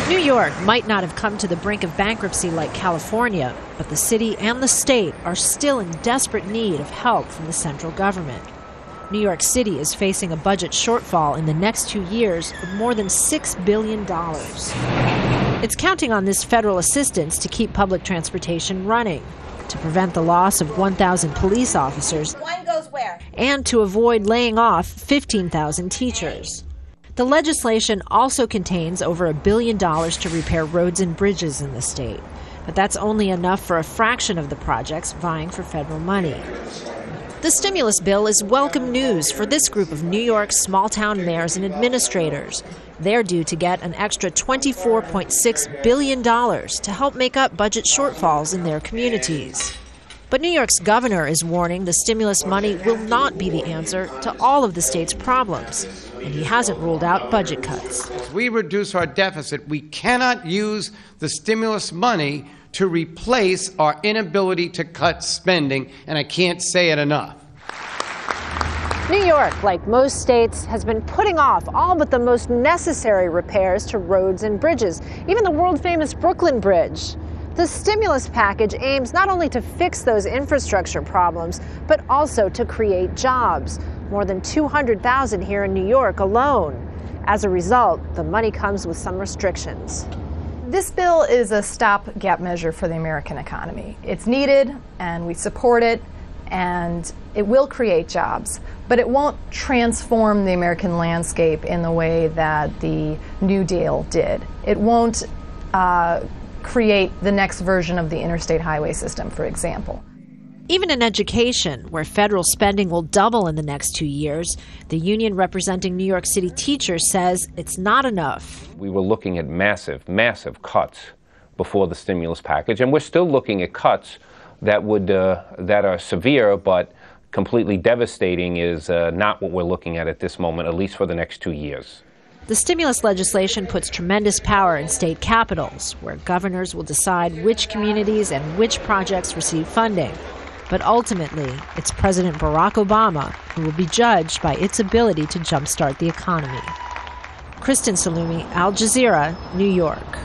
New York might not have come to the brink of bankruptcy like California, but the city and the state are still in desperate need of help from the central government. New York City is facing a budget shortfall in the next 2 years of more than $6 billion. It's counting on this federal assistance to keep public transportation running, to prevent the loss of 1,000 police officers, one goes where? And to avoid laying off 15,000 teachers. The legislation also contains over $1 billion to repair roads and bridges in the state, but that's only enough for a fraction of the projects vying for federal money. The stimulus bill is welcome news for this group of New York's small-town mayors and administrators. They're due to get an extra $24.6 billion to help make up budget shortfalls in their communities. But New York's governor is warning the stimulus money will not be the answer to all of the state's problems, and he hasn't ruled out budget cuts. As we reduce our deficit, we cannot use the stimulus money to replace our inability to cut spending, and I can't say it enough. New York, like most states, has been putting off all but the most necessary repairs to roads and bridges, even the world-famous Brooklyn Bridge. The stimulus package aims not only to fix those infrastructure problems, but also to create jobs. More than 200,000 here in New York alone. As a result, the money comes with some restrictions. This bill is a stopgap measure for the American economy. It's needed, and we support it, and it will create jobs, but it won't transform the American landscape in the way that the New Deal did. It won't create the next version of the interstate highway system, for example. Even in education, where federal spending will double in the next 2 years, the union representing New York City teachers says it's not enough. We were looking at massive, massive cuts before the stimulus package, and we're still looking at cuts that are severe, but completely devastating is not what we're looking at this moment, at least for the next 2 years. The stimulus legislation puts tremendous power in state capitals, where governors will decide which communities and which projects receive funding. But ultimately, it's President Barack Obama who will be judged by its ability to jumpstart the economy. Kristen, Saloomey, Al Jazeera, New York.